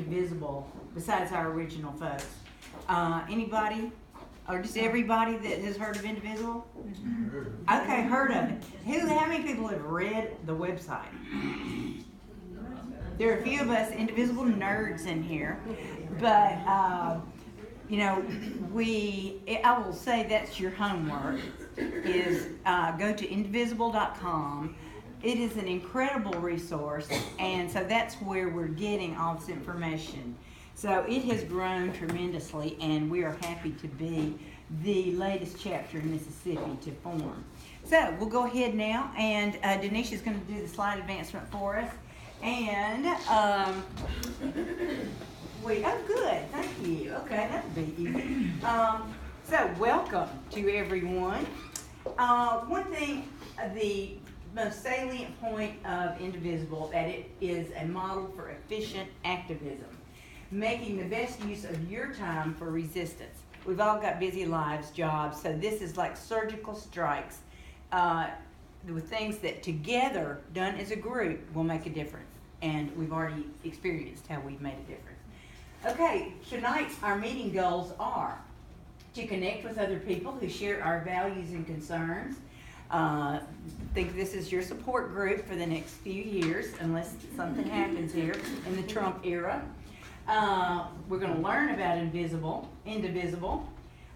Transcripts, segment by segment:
Indivisible besides our original folks? Anybody? Or just everybody that has heard of Indivisible? Okay, heard of it. How many people have read the website? There are a few of us Indivisible nerds in here, but you know, I will say that's your homework, is go to indivisible.com. It is an incredible resource, and so that's where we're getting all this information. So it has grown tremendously, and we are happy to be the latest chapter in Mississippi to form. So we'll go ahead now, and Denisha is going to do the slide advancement for us. And oh, good, thank you. Okay, that'll be easy. So welcome to everyone. One thing, the most salient point of Indivisible, that it is a model for efficient activism, making the best use of your time for resistance. We've all got busy lives, jobs, so this is like surgical strikes with things that together, done as a group, will make a difference. And we've already experienced how we've made a difference. Okay, tonight our meeting goals are to connect with other people who share our values and concerns. Think this is your support group for the next few years, unless something happens here in the Trump era. We're going to learn about Indivisible.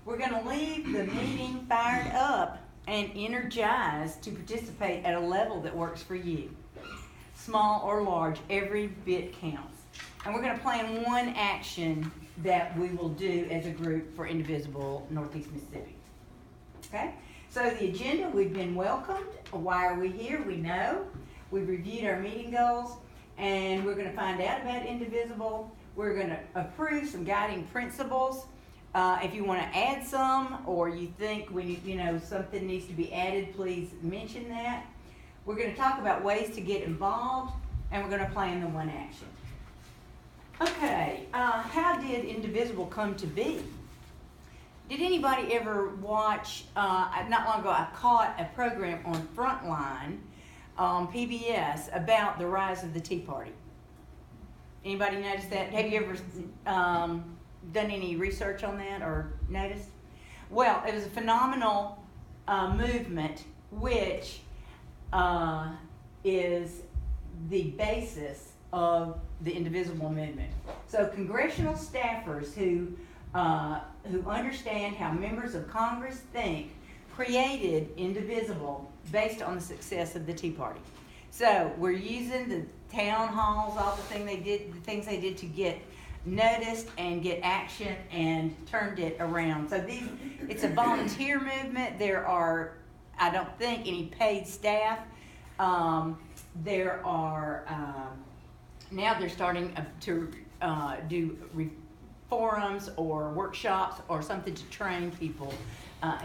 We're going to leave the meeting fired up and energized to participate at a level that works for you. Small or large, every bit counts. And we're going to plan one action that we will do as a group for Indivisible Northeast Mississippi. Okay? So the agenda, we've been welcomed. Why are we here? We know. We've reviewed our meeting goals, and we're going to find out about Indivisible. We're going to approve some guiding principles. If you want to add some, or you think something needs to be added, please mention that. We're going to talk about ways to get involved, and we're going to plan the one action. Okay, how did Indivisible come to be? Did anybody ever watch, not long ago I caught a program on Frontline on PBS about the rise of the Tea Party. Anybody notice that? Have you ever done any research on that or noticed? Well, it was a phenomenal movement which is the basis of the Indivisible movement. So congressional staffers who understand how members of Congress think created Indivisible based on the success of the Tea Party. So we're using the town halls, all the things they did to get noticed and get action and turned it around. So it's a volunteer movement. There are, I don't think, any paid staff. There are now they're starting to do forums or workshops or something to train people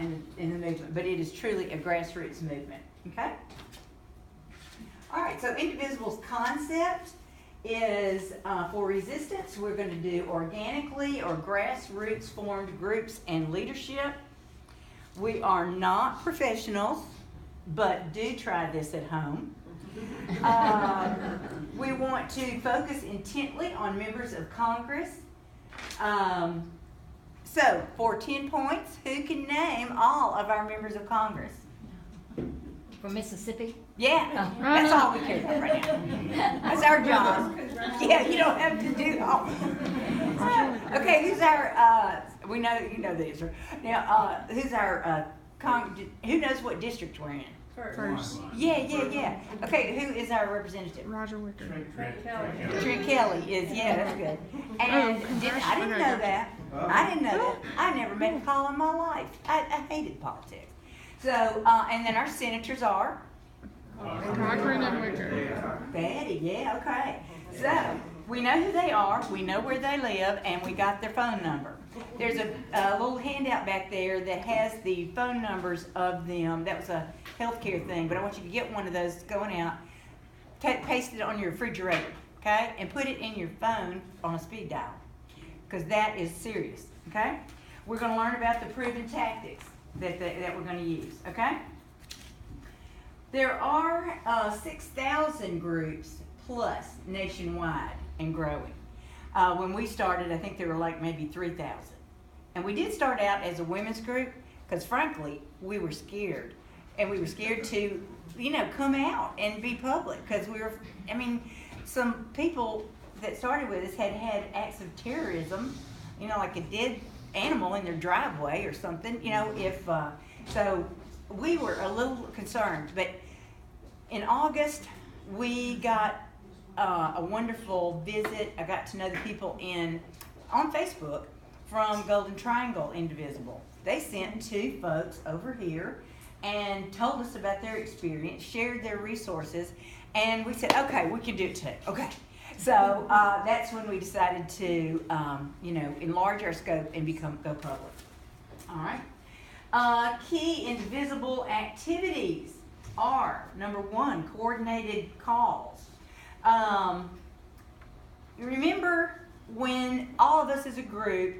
in the movement. But it is truly a grassroots movement. Okay. All right. So Indivisible's concept is for resistance. We're going to do organically or grassroots formed groups and leadership. We are not professionals, but do try this at home. We want to focus intently on members of Congress. So, for 10 points, who can name all of our members of Congress? From Mississippi? Yeah, that's all we care about right now. That's our job. Yeah, you don't have to do all. Okay, who's our, we know, you know these. Now, who's our, who knows what district we're in? First. Yeah. Okay, who is our representative? Roger Wicker. Trent Kelly is, yeah, that's good. And I didn't know that. I didn't know that. I never made a call in my life. I hated politics. So, and then our senators are? Cochran and Wicker. Betty, yeah, okay. So, we know who they are, we know where they live, and we got their phone number. There's a little handout back there that has the phone numbers of them. That was a healthcare thing, but I want you to get one of those going out, paste it on your refrigerator, okay? And put it in your phone on a speed dial, because that is serious, okay? We're going to learn about the proven tactics that we're going to use, okay? There are 6,000 groups plus nationwide and growing. When we started, I think there were like maybe 3,000. And we did start out as a women's group because frankly, we were scared. And we were scared to, come out and be public because some people that started with us had acts of terrorism, like a dead animal in their driveway or something, so we were a little concerned. But in August, we got a wonderful visit. I got to know the people on Facebook from Golden Triangle Indivisible. They sent 2 folks over here and told us about their experience, shared their resources, and we said, okay, we can do it too. Okay. So that's when we decided to, enlarge our scope and go public. All right. Key indivisible activities are, number 1, coordinated calls. Remember when all of us as a group,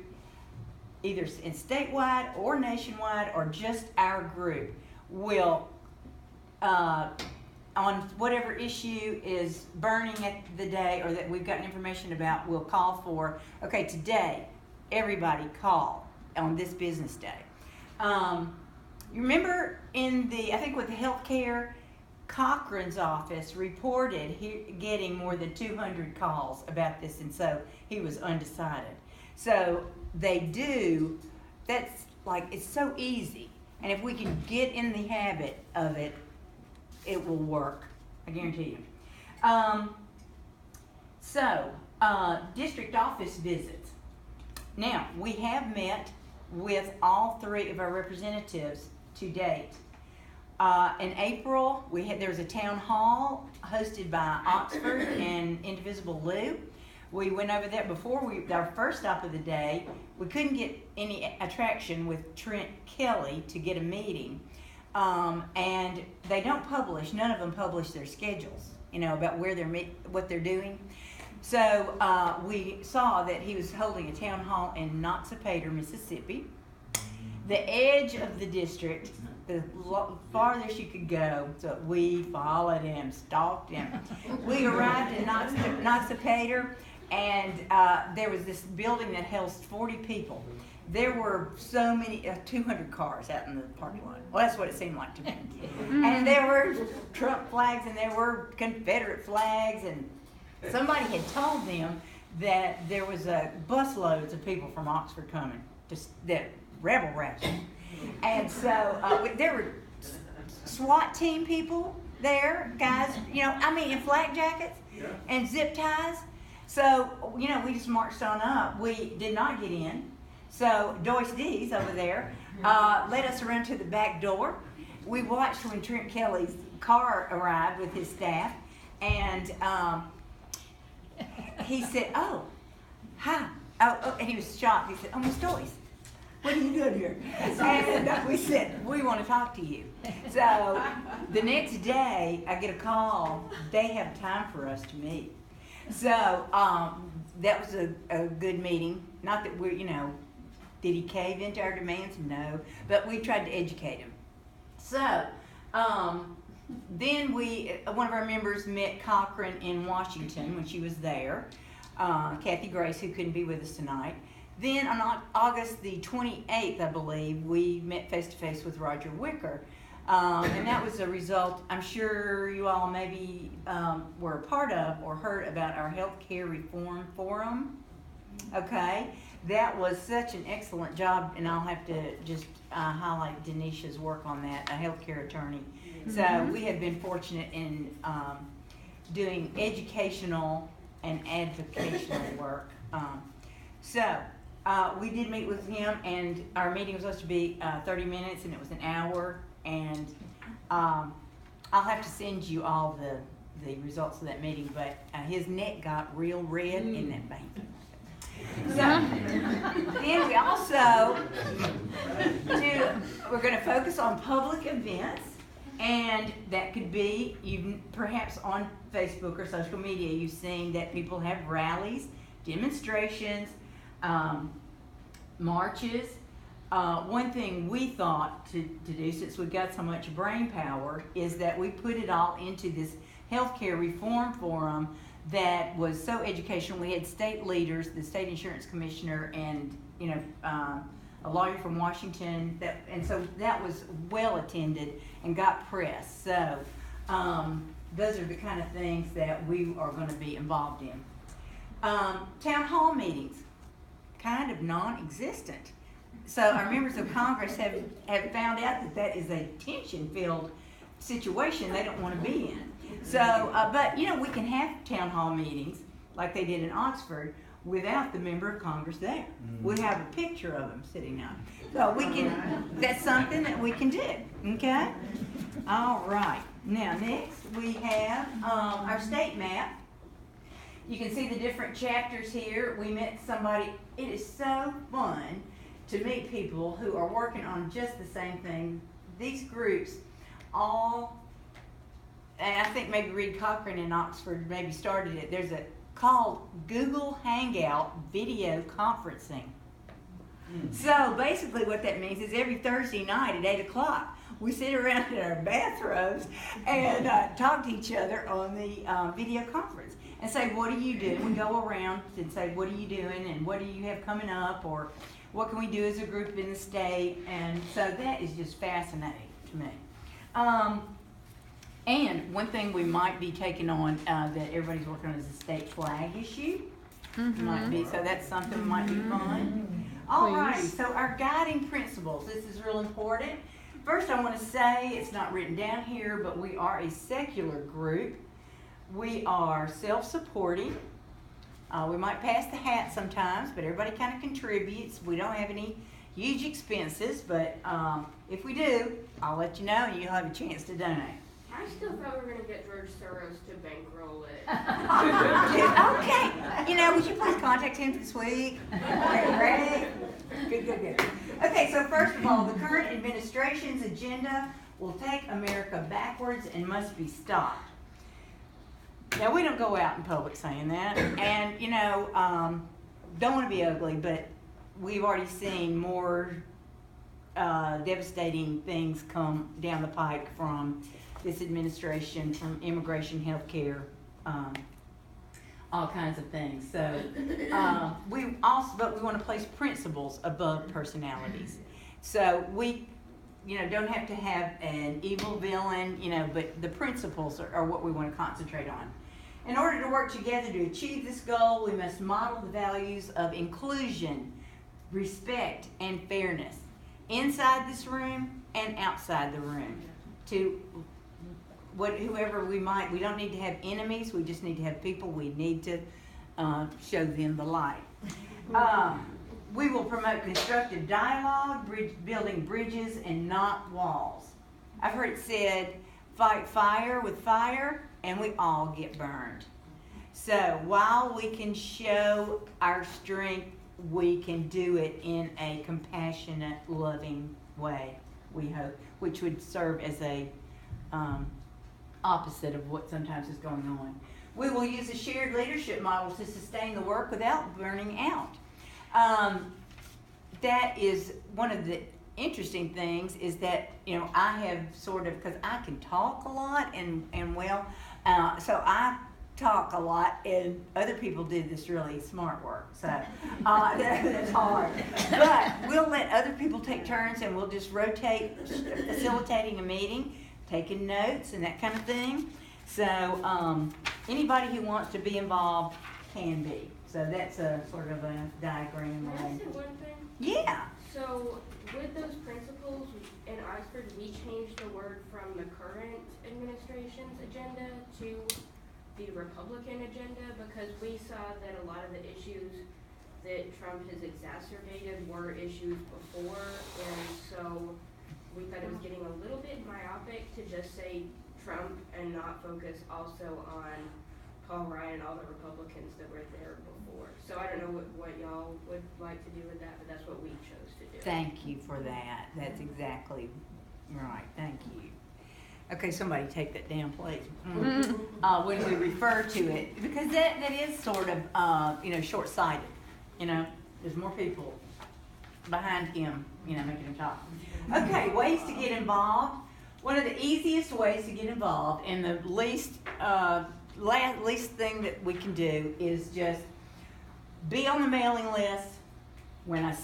either in statewide or nationwide or just our group, will on whatever issue is burning at the day or that we've gotten information about, we'll call for, okay, today, everybody call on this business day. You remember I think with the healthcare, Cochran's office reported getting more than 200 calls about this, and so he was undecided. So they do, it's so easy. And if we can get in the habit of it, it will work. I guarantee you. District office visits. Now, we have met with all 3 of our representatives to date. In April, there was a town hall hosted by Oxford and Indivisible Lou. We went over that before our first stop of the day. We couldn't get any attraction with Trent Kelly to get a meeting. And they don't publish, none of them publish their schedules, about where what they're doing. So we saw that he was holding a town hall in Noxapater, Mississippi. The edge of the district, the farthest you could go, so we followed him, stalked him. We arrived in Noxapater, and there was this building that housed 40 people. There were so many, 200 cars out in the parking lot. Well, that's what it seemed like to me. And there were Trump flags, and there were Confederate flags, and somebody had told them that there was busloads of people from Oxford coming, just that rebel ration. And so there were SWAT team people there, guys, in flak jackets and zip ties. So, we just marched on up. We did not get in. So Doyce D's over there led us around to the back door. We watched when Trent Kelly's car arrived with his staff, and he said, "Oh, hi." Oh, and he was shocked. He said, "Oh, Miss Doyce, what are you doing here?" And we said, "We want to talk to you." So the next day, I get a call. They have time for us to meet. So that was a good meeting. Not that we're, did he cave into our demands? No. But we tried to educate him. So then one of our members met Cochran in Washington when she was there. Kathy Grace, who couldn't be with us tonight. Then on August the 28th, I believe, we met face-to-face with Roger Wicker. And that was a result, I'm sure you all maybe were a part of or heard about our Healthcare Reform Forum. Okay, that was such an excellent job, and I'll have to just highlight Denisha's work on that, a healthcare attorney. So we have been fortunate in doing educational and advocational work. We did meet with him, and our meeting was supposed to be 30 minutes, and it was an hour. And I'll have to send you all the results of that meeting, but his neck got real red in that bank. So then we also we're going to focus on public events, and that could be, perhaps on Facebook or social media, you've seen that people have rallies, demonstrations, marches. One thing we thought to do, since we've got so much brain power, is that we put it all into this healthcare reform forum that was so educational. We had state leaders, the state insurance commissioner, and a lawyer from Washington. And so that was well attended and got press. So those are the kind of things that we are going to be involved in. Town hall meetings, kind of non-existent. So our members of Congress have found out that is a tension-filled situation they don't want to be in. So, but we can have town hall meetings like they did in Oxford without the member of Congress there. We have a picture of them sitting out. So we can, that's something that we can do, okay? All right, now next we have our state map. You can see the different chapters here. We met somebody, it is so fun to meet people who are working on just the same thing. These groups all, and I think maybe Reed Cochran in Oxford maybe started it. There's called Google Hangout Video Conferencing. So basically what that means is every Thursday night at 8 o'clock, we sit around in our bathrobes and talk to each other on the video conference and say, what do you do? We go around and say, what are you doing and what do you have coming up, or what can we do as a group in the state? And so that is just fascinating to me. And one thing we might be taking on that everybody's working on is the state flag issue. Might be, so that's something that might be fun. All right, so our guiding principles, this is real important. First, I want to say, it's not written down here, but we are a secular group. We are self-supporting. We might pass the hat sometimes, but everybody kind of contributes. We don't have any huge expenses, but if we do, I'll let you know and you'll have a chance to donate. I still thought we were going to get George Soros to bankroll it. Okay. Would you please contact him this week? Okay, ready? Good. Okay, so first of all, the current administration's agenda will take America backwards and must be stopped. Now, we don't go out in public saying that, and, don't want to be ugly, but we've already seen more devastating things come down the pike from this administration, from immigration, health care, all kinds of things. So but we want to place principles above personalities. So we, don't have to have an evil villain, but the principles are what we want to concentrate on. In order to work together to achieve this goal, we must model the values of inclusion, respect, and fairness inside this room and outside the room. To whoever we don't need to have enemies, we just need to have people we need to show them the light. We will promote constructive dialogue, building bridges and not walls. I've heard it said, fight fire with fire, and we all get burned. So while we can show our strength, we can do it in a compassionate, loving way, we hope, which would serve as a opposite of what sometimes is going on. We will use a shared leadership model to sustain the work without burning out. That is one of the interesting things, is that, I have sort of, because I can talk a lot so I talk a lot, and other people do this really smart work, so that's hard. But we'll let other people take turns, and we'll just rotate facilitating a meeting, taking notes and that kind of thing. So anybody who wants to be involved can be. So that's a sort of a diagram. Can I say one thing? Yeah. So with those principles in Oxford, we changed the word from the current administration's agenda to the Republican agenda, because we saw that a lot of the issues that Trump has exacerbated were issues before, and so we thought it was getting a little bit myopic to just say Trump and not focus also on Paul Ryan and all the Republicans that were there before. So I don't know what y'all would like to do with that, but that's what we chose to do. Thank you for that. That's exactly right. Thank you. Okay, somebody take that down, please. When we refer to it, because that is sort of, short-sighted. There's more people behind him, making him talk. Okay, ways to get involved. One of the easiest ways to get involved and the least least thing that we can do is just be on the mailing list. When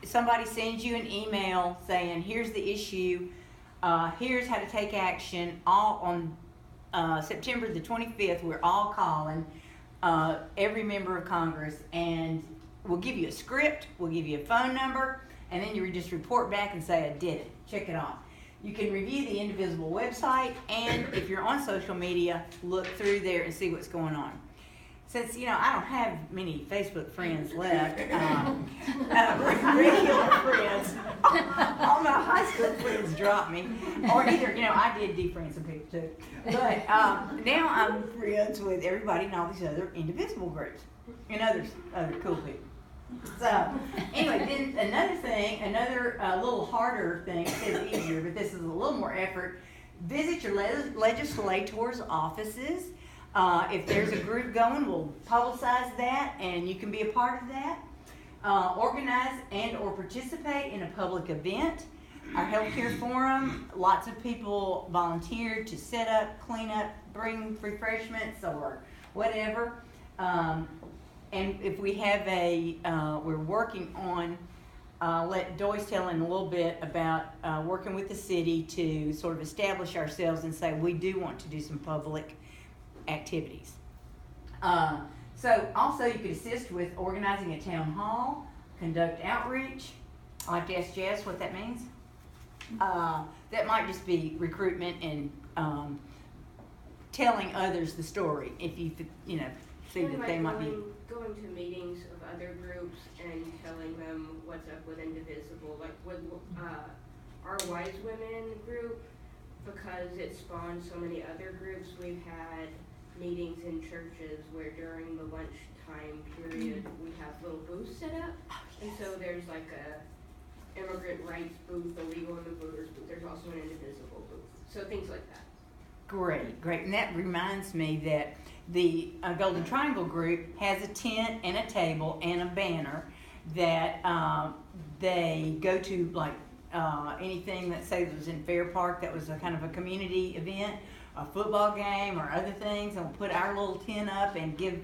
somebody sends you an email saying, here's the issue, here's how to take action, all on September the 25th, we're all calling every member of Congress, and we'll give you a script, we'll give you a phone number, and then you just report back and say, I did it, check it off. You can review the Indivisible website, and if you're on social media, look through there and see what's going on. Since, I don't have many Facebook friends left, regular friends, all my high school friends dropped me, or either, I did defriend some people too, but now I'm friends with everybody in all these other Indivisible groups, and other cool people. So, anyway, then another little harder thing, it's easier, but this is a little more effort. Visit your legislators' offices. If there's a group going, we'll publicize that, and you can be a part of that. Organize and or participate in a public event. Our healthcare forum, lots of people volunteered to set up, clean up, bring refreshments or whatever. And if we have we're working on, let Doyce tell in a little bit about working with the city to sort of establish ourselves and say we do want to do some public activities. So also you could assist with organizing a town hall, conduct outreach. I like to ask Jess what that means. That might just be recruitment and telling others the story. If you see that they might be going to meetings of other groups and telling them what's up with Indivisible, like with our Wise Women group, because it spawned so many other groups. We've had meetings in churches where during the lunchtime period we have little booths set up, and so there's like a immigrant rights booth, a legal immigrant voters booth. There's also an Indivisible booth, so things like that. Great, and that reminds me that the Golden Triangle group has a tent and a table and a banner that they go to, like anything that say was in Fair Park that was a kind of a community event, a football game or other things, and we'll put our little tent up and give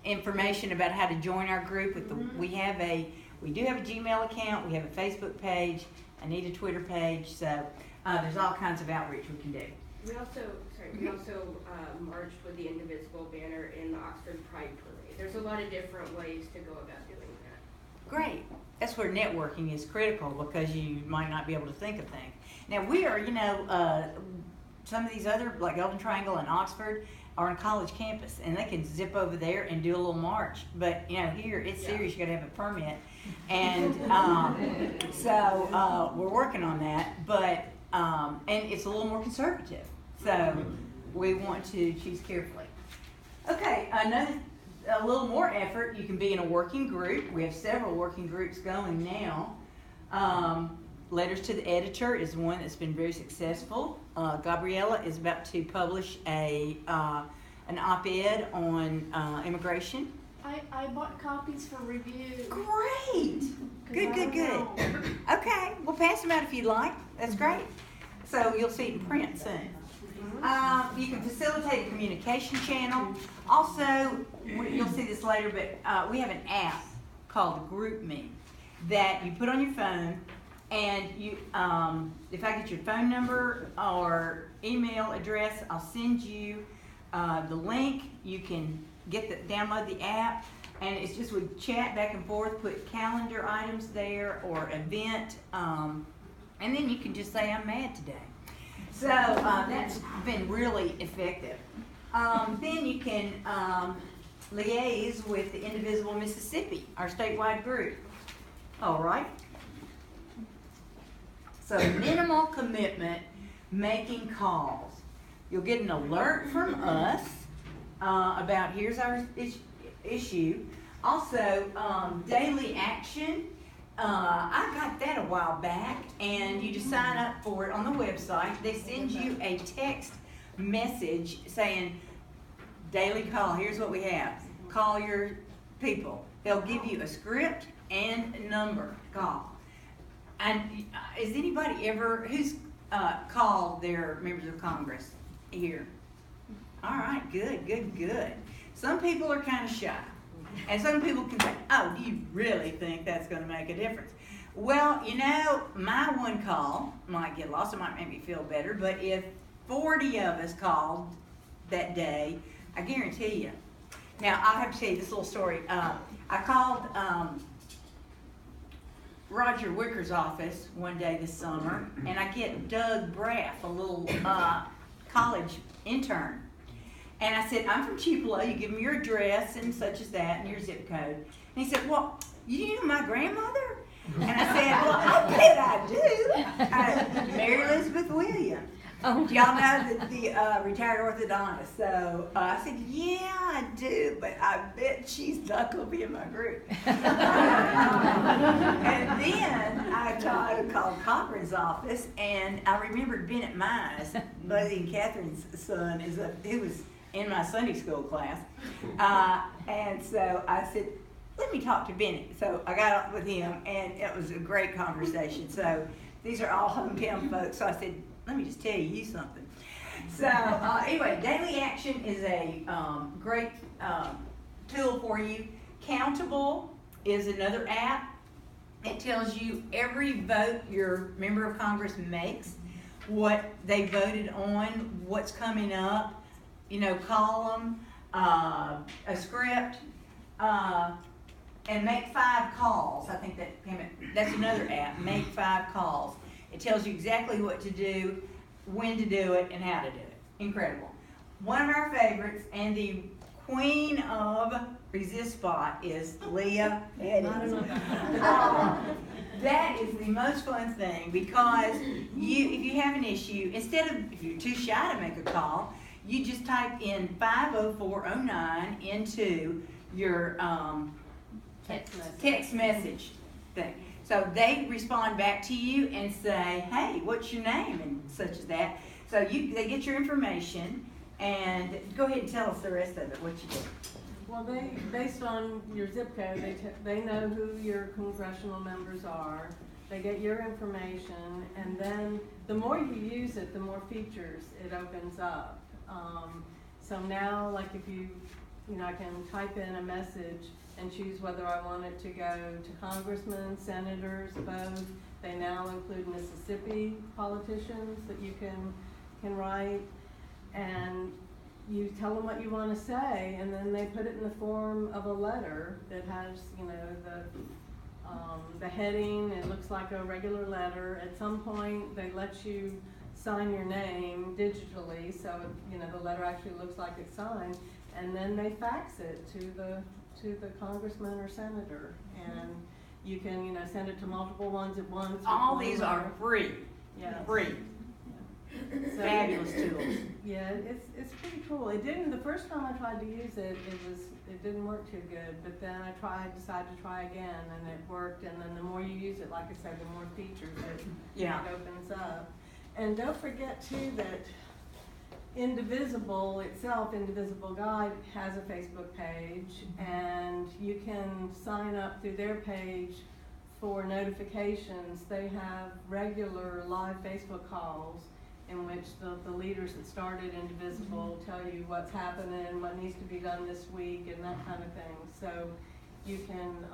information about how to join our group. We do have a Gmail account, we have a Facebook page, I need a Twitter page, so there's all kinds of outreach we can do. We also marched with the Indivisible banner in the Oxford Pride Parade. There's a lot of different ways to go about doing that. Great. That's where networking is critical, because you might not be able to think of things. Now we are, some of these other, like Golden Triangle and Oxford, are on college campus, and they can zip over there and do a little march. But here it's serious. You got to have a permit, and so we're working on that. But and it's a little more conservative, so we want to choose carefully. Okay, a little more effort. You can be in a working group. We have several working groups going now. Letters to the Editor is one that's been very successful. Gabriella is about to publish an op-ed on immigration. I bought copies for review. Great! Good. Okay, we'll pass them out if you'd like. That's great. So you'll see it in print soon. You can facilitate a communication channel. Also, you'll see this later, but we have an app called GroupMe that you put on your phone, and you, if I get your phone number or email address, I'll send you the link. You can download the app, and it's just we chat back and forth, put calendar items there or event, and then you can just say I'm mad today. So that's been really effective. Then you can liaise with the Indivisible Mississippi, our statewide group. All right. So minimal commitment, making calls. You'll get an alert from us about here's our issue. Also, daily action. I got that a while back, and you just sign up for it on the website. They send you a text message saying, daily call, here's what we have. Call your people. They'll give you a script and a number to call. And is anybody who's called their members of Congress here? All right, good. Some people are kind of shy. And some people can say, oh, do you really think that's going to make a difference? Well, my one call might get lost. It might make me feel better. But if 40 of us called that day, I guarantee you. Now, I'll have to tell you this little story. I called Roger Wicker's office one day this summer, and I get Doug Braff, a little college intern. And I said, I'm from Tupelo. You give me your address and such as that and your zip code. And he said, well, you know my grandmother? And I said, well, I bet I do. Mary Elizabeth Williams. Oh. Y'all know the retired orthodontist. So I said, yeah, I do, but I bet she's not going to be in my group. And then I called Cochran's office, and I remembered Bennett Mize, Buzzy and Catherine's son, he was in my Sunday school class. And so I said, let me talk to Bennett. So I got up with him, and it was a great conversation. So these are all hometown folks. So I said, let me just tell you something. So anyway, Daily Action is a great tool for you. Countable is another app. It tells you every vote your member of Congress makes, what they voted on, what's coming up, column, a script, and make 5 calls. I think that's another app, Make 5 Calls. It tells you exactly what to do, when to do it, and how to do it. Incredible. One of our favorites, and the queen of Resist Spot, is Leah Eddings. That is the most fun thing, because if you have an issue, if you're too shy to make a call, you just type in 50409 into your text message thing. So they respond back to you and say, hey, what's your name, and such as that. So they get your information, and go ahead and tell us the rest of it, what you do. Well, based on your zip code, they know who your congressional members are. They get your information, and then the more you use it, the more features it opens up. So now, like if I can type in a message and choose whether I want it to go to congressmen, senators, both. They now include Mississippi politicians that you can write, and you tell them what you want to say, and then they put it in the form of a letter that has, the heading. It looks like a regular letter. At some point, they let you sign your name digitally, so the letter actually looks like it's signed, and then they fax it to the congressman or senator, and you can send it to multiple ones at once. All these are free. Yeah. Free. So, fabulous tools. Yeah, it's pretty cool. It didn't, the first time I tried to use it, it didn't work too good, but then I decided to try again, and it worked, and then the more you use it, like I said, the more features it opens up. And don't forget too that Indivisible itself, Indivisible Guide, has a Facebook page, and you can sign up through their page for notifications. They have regular live Facebook calls in which the leaders that started Indivisible tell you what's happening, what needs to be done this week, and that kind of thing. So you can,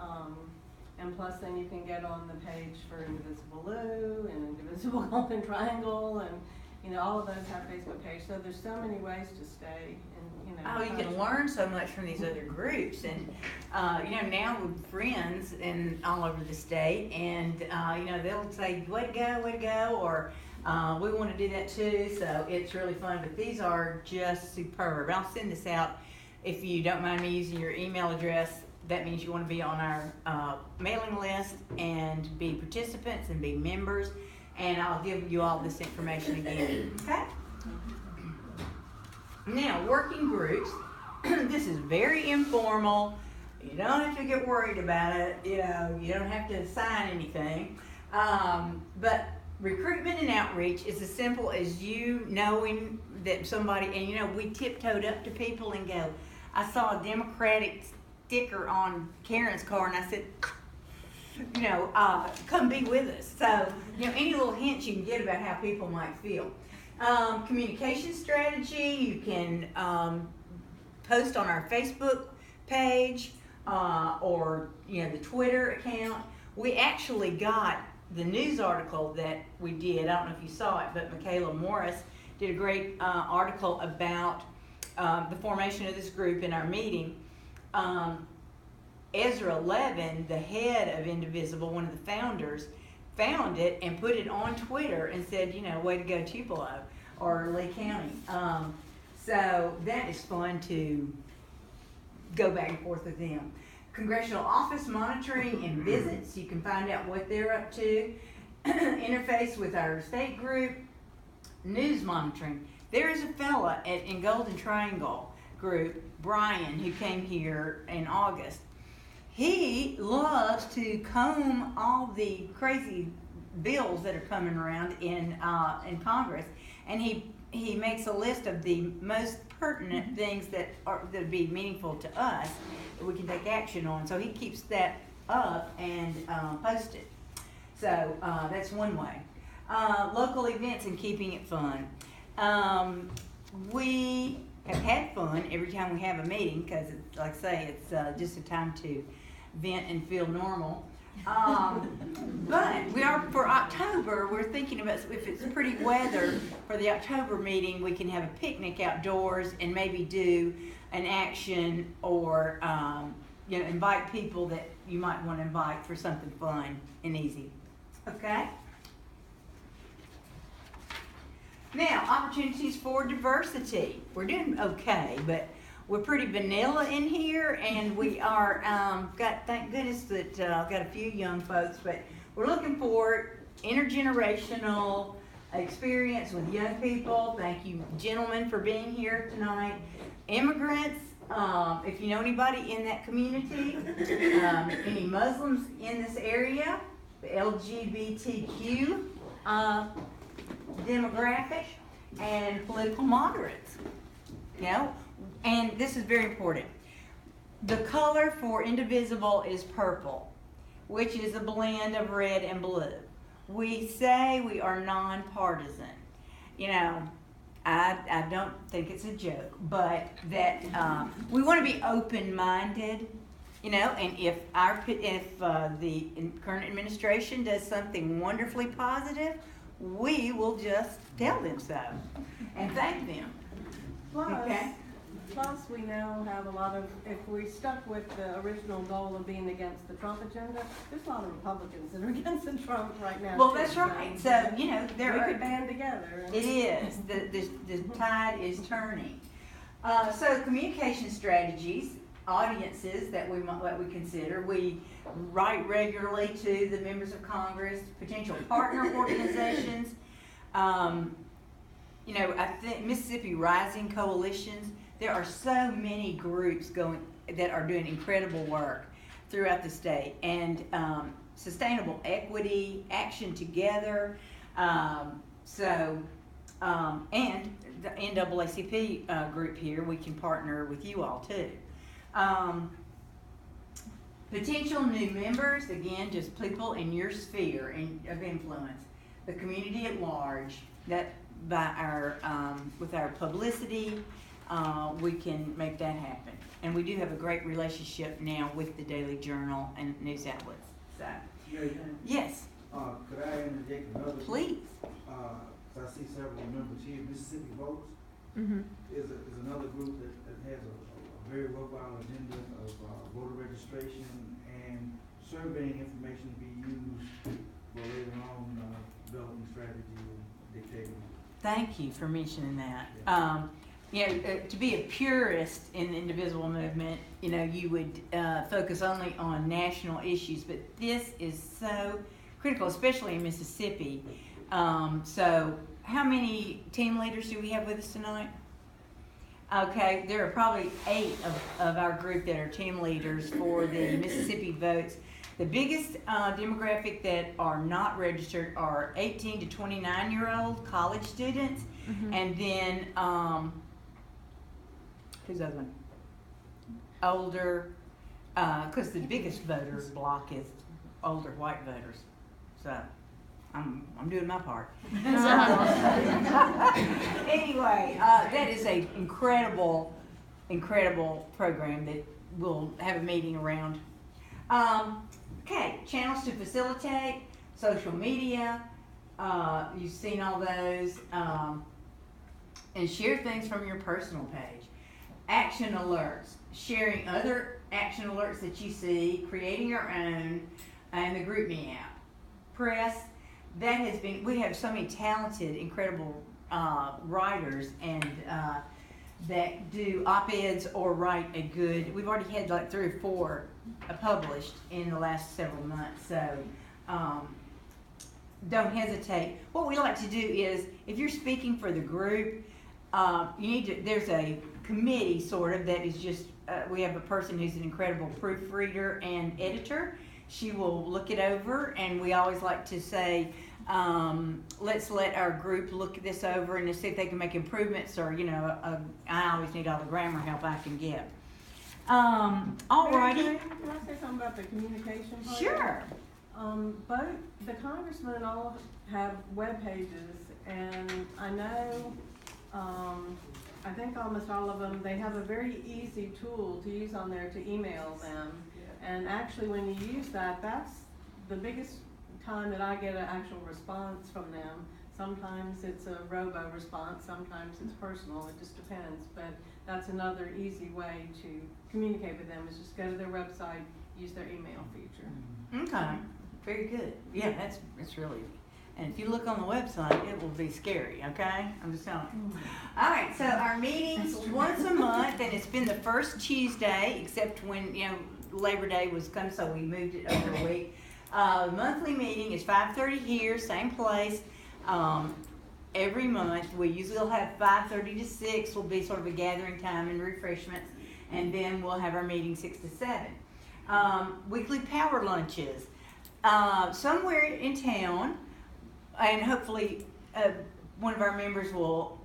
and plus then you can get on the page for Indivisible Lou and Indivisible Golden Triangle, and all of those have Facebook pages. So there's so many ways to stay in, you can learn so much from these other groups, and now with friends and all over the state, and they'll say, way to go, or we want to do that too. So it's really fun, but these are just superb. I'll send this out if you don't mind me using your email address. That means you want to be on our mailing list and be participants and be members, and I'll give you all this information again. Okay? Now, working groups. This is very informal. You don't have to get worried about it. You don't have to sign anything. But recruitment and outreach is as simple as you knowing that somebody, and we tiptoed up to people and go, I saw a Democratic sticker on Karen's car, and I said, come be with us. So, any little hints you can get about how people might feel. Communication strategy, you can post on our Facebook page or the Twitter account. We actually got the news article that we did. I don't know if you saw it, but Michaela Morris did a great article about the formation of this group in our meeting. Ezra Levin, the head of Indivisible, one of the founders, found it and put it on Twitter and said, way to go Tupelo or Lee County. So that is fun to go back and forth with them. Congressional office monitoring and visits, you can find out what they're up to. Interface with our state group. News monitoring. There is a fella in Golden Triangle group, Brian, who came here in August. He loves to comb all the crazy bills that are coming around in Congress, and he makes a list of the most pertinent things that would be meaningful to us that we can take action on. So he keeps that up and posts it. So that's one way. Local events and keeping it fun. We have had fun every time we have a meeting because, like I say, it's just a time to vent and feel normal. But we are, for October, we're thinking about if it's pretty weather for the October meeting, we can have a picnic outdoors and maybe do an action or invite people that you might want to invite for something fun and easy. Okay? Now, opportunities for diversity. We're doing okay, but we're pretty vanilla in here, and we are, thank goodness that got a few young folks, but we're looking for intergenerational experience with young people. Thank you, gentlemen, for being here tonight. Immigrants, if you know anybody in that community, any Muslims in this area, the LGBTQ demographic, and political moderates. And this is very important. The color for Indivisible is purple, which is a blend of red and blue. We say we are nonpartisan. I don't think it's a joke, but that we want to be open-minded. And if the current administration does something wonderfully positive, we will just tell them so and thank them. Plus, we now have a lot of, if we stuck with the original goal of being against the Trump agenda, there's a lot of Republicans that are against the Trump right now. Well, that's right. So, we could band together. It is. The tide is turning. So, communication strategies, audiences that we consider. We write regularly to the members of Congress, potential partner organizations. I think Mississippi Rising coalitions. There are so many groups that are doing incredible work throughout the state, and sustainable equity, action together. And the NAACP group here, we can partner with you all too. Potential new members, again, just people in your sphere of influence, the community at large. That by with our publicity, we can make that happen. And we do have a great relationship now with the Daily Journal and news outlets. So, yes. Could I interject another? Please. So I see several members here. Mississippi Votes is another group that has a very worthwhile agenda of voter registration and surveying information to be used for later on developing strategy and dictating. Thank you for mentioning that. To be a purist in the Indivisible movement, you would focus only on national issues, but this is so critical, especially in Mississippi. So how many team leaders do we have with us tonight? Okay, there are probably 8 of our group that are team leaders for the Mississippi Votes. The biggest demographic that are not registered are 18 to 29-year-old college students, and then who's the other one? Older, because the biggest voter block is older white voters. So, I'm doing my part. Anyway, that is a incredible program that we'll have a meeting around. Okay, channels to facilitate, social media, you've seen all those, and share things from your personal page. Action alerts, sharing other action alerts that you see, creating your own, and the GroupMe app. Press, that has been, we have so many talented, incredible writers and that do op-eds or write a good, we've already had like 3 or 4 published in the last several months, so don't hesitate. What we like to do is, if you're speaking for the group, you need to, there's a committee sort of that is just, we have a person who's an incredible proofreader and editor. She will look it over, and we always like to say, let's let our group look this over and to see if they can make improvements, or, you know, I always need all the grammar help I can get. Alrighty. Can I say something about the communication part? Sure. Both the congressmen all have web pages, and I know, I think almost all of them, they have a very easy tool to use on there to email them. And actually, when you use that, that's the biggest time that I get an actual response from them. Sometimes it's a robo response, sometimes it's personal, it just depends. But that's another easy way to communicate with them, is just go to their website, use their email feature. Okay, very good. Yeah, it's really, and if you look on the website, it will be scary, okay? I'm just telling you. All right, so our meetings once a month, and it's been the first Tuesday, except when, you know, Labor Day was coming, so we moved it over a week. Monthly meeting is 5:30 here, same place. Every month, we usually will have 5:30 to 6 will be sort of a gathering time and refreshments, and then we'll have our meeting 6 to 7. Weekly power lunches. Somewhere in town, and hopefully one of our members will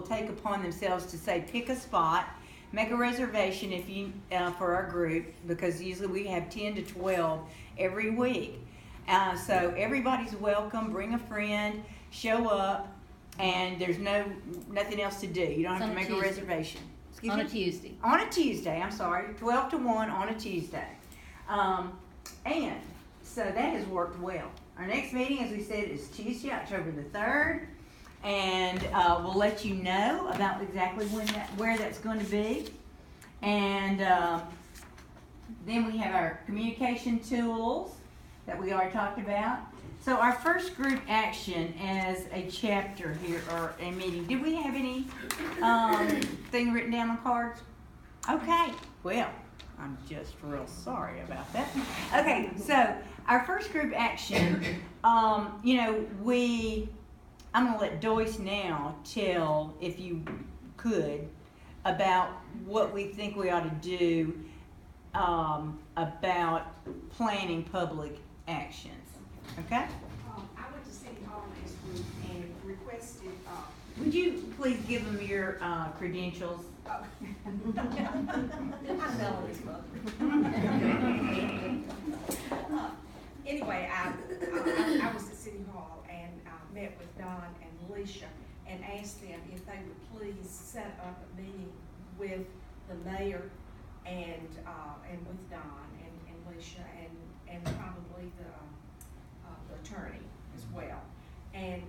take upon themselves to say, pick a spot, make a reservation if you for our group, because usually we have 10 to 12 every week. So everybody's welcome. Bring a friend, show up, and there's nothing else to do. You don't have to make a reservation. On a Tuesday. On a Tuesday, I'm sorry, 12 to 1 on a Tuesday. And so that has worked well. Our next meeting, as we said, is Tuesday, October the 3rd. And we'll let you know about exactly where that's going to be. And then we have our communication tools that we already talked about. So our first group action as a chapter here, or a meeting, did we have any thing written down on cards? Okay, well, I'm just real sorry about that. Okay, so our first group action, you know, I'm going to let Doyce now tell, if you could, about what we think we ought to do about planning public actions. Okay? I went to City Hall last week and requested, Would you please give them your credentials? Anyway, I was at City Hall and met with Don and Alicia and asked them if they would please set up a meeting with the mayor and with Don and Alicia and probably the attorney as well. And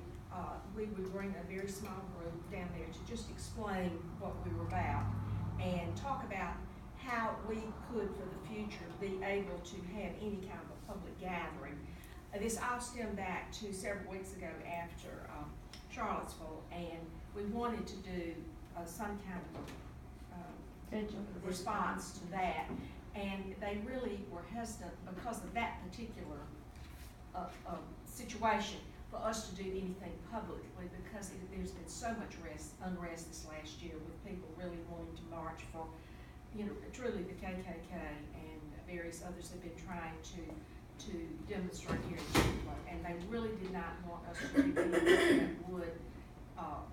we would bring a very small group down there to just explain what we were about and talk about how we could, for the future, be able to have any kind of a public gathering. This all stemmed back to several weeks ago after Charlottesville, and we wanted to do some kind of response to that. And they really were hesitant because of that particular situation for us to do anything publicly, because there's been so much unrest this last year with people really wanting to march for, you know, truly the KKK, and various others have been trying to demonstrate here in Tupelo, and they really did not want us to do anything that would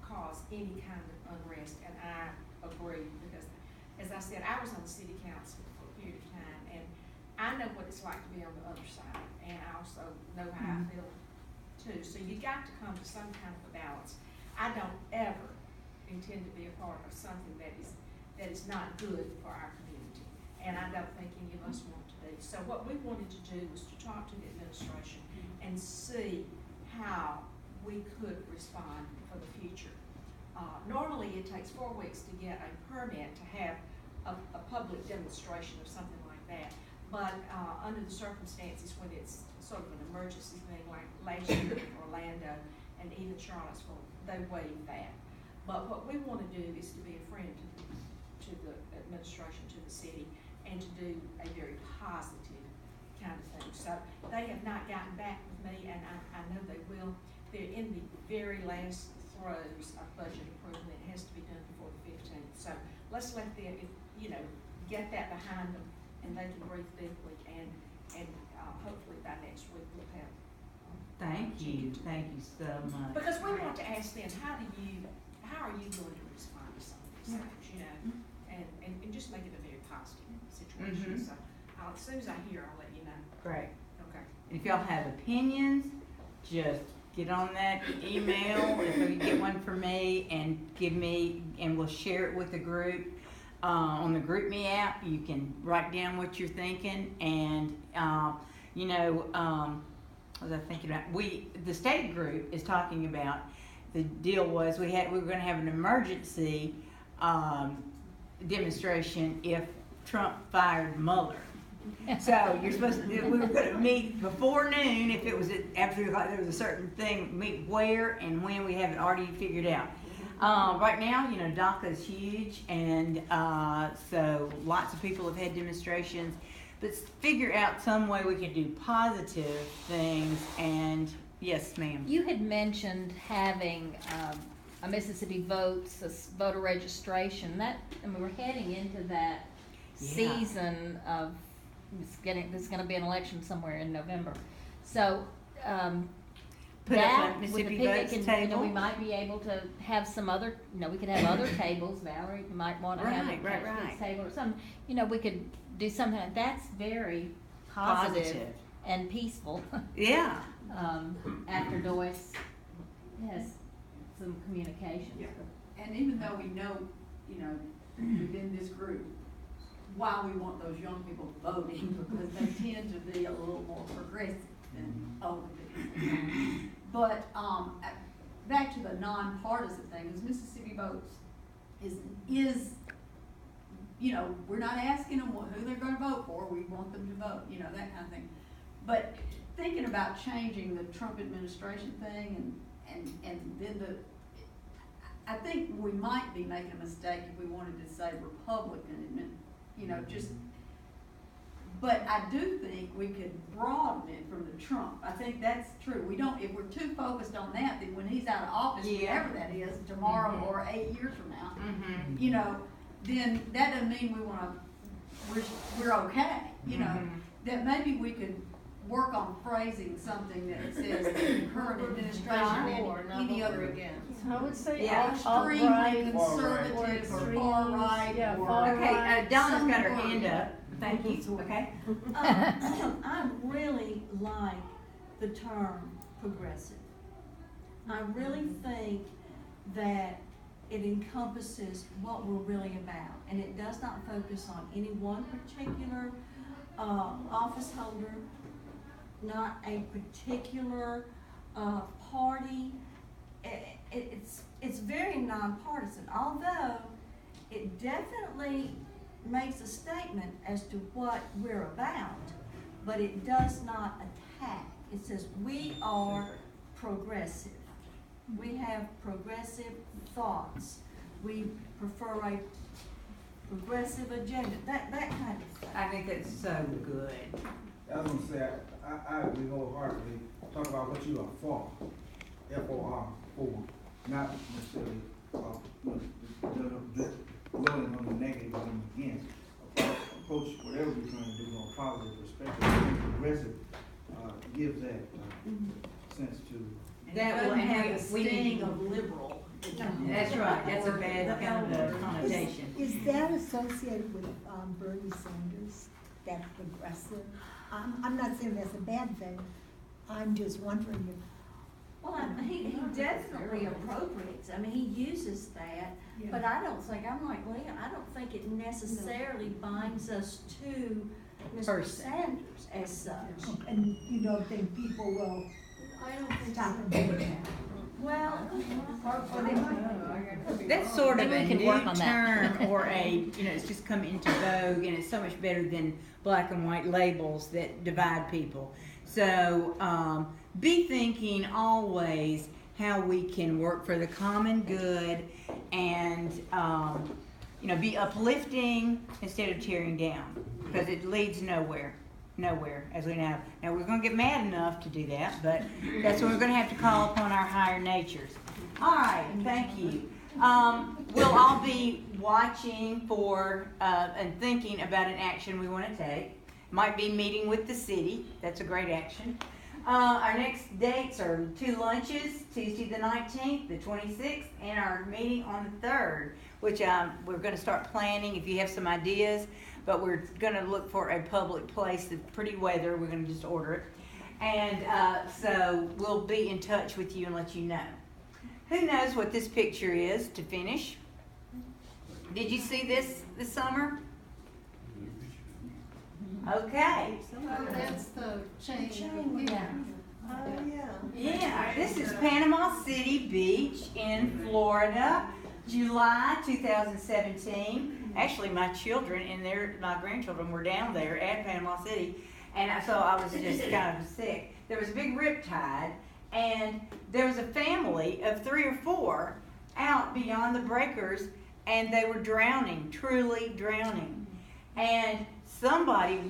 cause any kind of unrest, and I agree, because as I said, I was on the city council for a period of time, and I know what it's like to be on the other side, and I also know how I feel too. So you got to come to some kind of a balance. I don't ever intend to be a part of something that is not good for our community, and I don't think any of us want to be. So what we wanted to do was to talk to the administration and see how we could respond for the future. Normally, it takes 4 weeks to get a permit to have a public demonstration or something like that. But under the circumstances when it's sort of an emergency thing, like last year in Orlando and even Charlottesville, they waived that. But what we want to do is to be a friend to the administration, to the city, and to do a very positive kind of thing. So they have not gotten back with me, and I know they will. They're in the very last throes of budget approval. It has to be done before the 15th. So let's let them, get that behind them, and they can breathe deeply, and hopefully by next week we'll have. Thank you so much. Because we want to ask them, how are you going to respond to some of these things, and just make it a very positive situation. So as soon as I hear, I'll let you know. Great. Okay. If y'all have opinions, just get on that email, if you get one from me, and give me, and we'll share it with the group. On the GroupMe app, you can write down what you're thinking, and what was I thinking about? The state group is talking about, the deal was we were going to have an emergency demonstration if Trump fired Mueller. So you're supposed to, we were going to meet before noon if it was after, like, there was a certain thing, meet where and when. We have it already figured out. Right now, DACA is huge, and so lots of people have had demonstrations. But figure out some way we can do positive things. And yes, ma'am. You had mentioned having a Mississippi Votes, a voter registration. We're heading into that season of there's going to be an election somewhere in November. So Put up a Mississippi Votes table. We might be able to have some other, we could have other tables. Valerie might want to have a table or something. We could do something like that's very positive and peaceful. Yeah. After Joyce has some communication. Yeah. And even though we know, within this group, why we want those young people voting, because they tend to be a little more progressive than older people. But back to the nonpartisan thing, is Mississippi Votes is we're not asking them who they're going to vote for. We want them to vote, that kind of thing. But thinking about changing the Trump administration thing, and then I think we might be making a mistake if we wanted to say Republican, but I do think we could broaden it from the Trump. I think that's true. If we're too focused on that, then when he's out of office, whatever that is, tomorrow or 8 years from now, then that doesn't mean we're okay. That maybe we could work on phrasing something that says the current administration or any other against. I would say Extremely alt-right conservative or extremes, far right. yeah, or far Okay, right, Donna's got her hand up. Thank you. Okay. I really like the term progressive. I really think that it encompasses what we're really about, and it does not focus on any one particular office holder, not a particular party. It's very nonpartisan, although it definitely makes a statement as to what we're about, but it does not attack. It says we are progressive. We have progressive thoughts. We prefer a progressive agenda, that kind of thing. I think that's so good. I was gonna say, I agree wholeheartedly. Talk about what you are for, F-O-R, for, not necessarily, dwelling on the negative and against. Approach whatever we're trying to do from a positive perspective. Progressive gives that sense to. That will have the sting of liberal. That's right. That's a bad kind of connotation. Is that associated with Bernie Sanders, that progressive? I'm not saying that's a bad thing. I'm just wondering Well, he definitely appropriates, I mean, he uses that, but I don't think, I'm like Leah, I don't think it necessarily binds us to Mr. Person. Sanders as such. And you don't think people will I don't think stop so. and do that? Well, That's sort of Maybe a we can new work on that. term or it's just come into vogue, and it's so much better than black and white labels that divide people. So be thinking always how we can work for the common good and be uplifting instead of tearing down, because it leads nowhere, as we know. Now we're going to get mad enough to do that, but that's when we're going to have to call upon our higher natures. All right, thank you. We'll all be watching for and thinking about an action we want to take. Might be meeting with the city. That's a great action. Our next dates are 2 lunches, Tuesday the 19th, the 26th, and our meeting on the 3rd, which we're going to start planning if you have some ideas, but we're going to look for a public place that's pretty weather. We're going to just order it. And so we'll be in touch with you and let you know. Who knows what this picture is to finish? Did you see this summer? Okay. Oh, that's the chain. yeah. Yeah, this is Panama City Beach in Florida, July 2017. Actually, my children and my grandchildren were down there at Panama City, and so I was just kind of sick. There was a big riptide, and there was a family of 3 or 4 out beyond the breakers, and they were drowning, truly drowning. And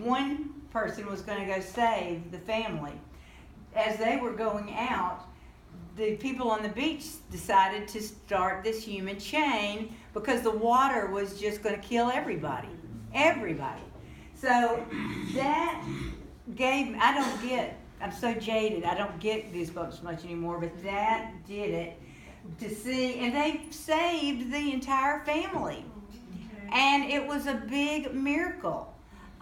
one person was going to go save the family. As they were going out, the people on the beach decided to start this human chain because the water was just going to kill everybody. So that gave, I'm so jaded, I don't get goosebumps much anymore, but that did it to see, and they saved the entire family. And it was a big miracle.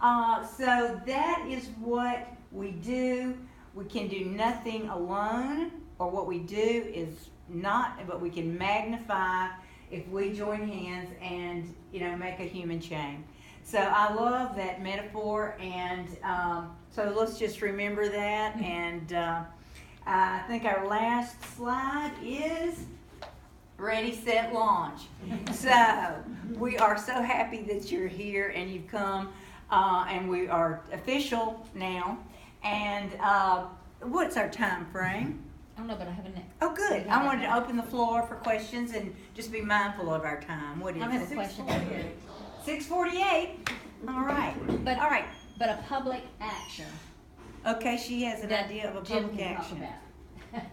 So that is what we do. We can do nothing alone, or what we do is not, but we can magnify if we join hands and, make a human chain. So I love that metaphor, and so let's just remember that. And I think our last slide is ready, set, launch. So we are so happy that you're here and you've come, and we are official now. And what's our time frame? I don't know, but I have a next. Oh, good. I wanted to open the floor for questions and just be mindful of our time. What is I have it? a question. 6:48. All right. All right. But a public action. Okay, she has an idea of a Jim public can talk action. about.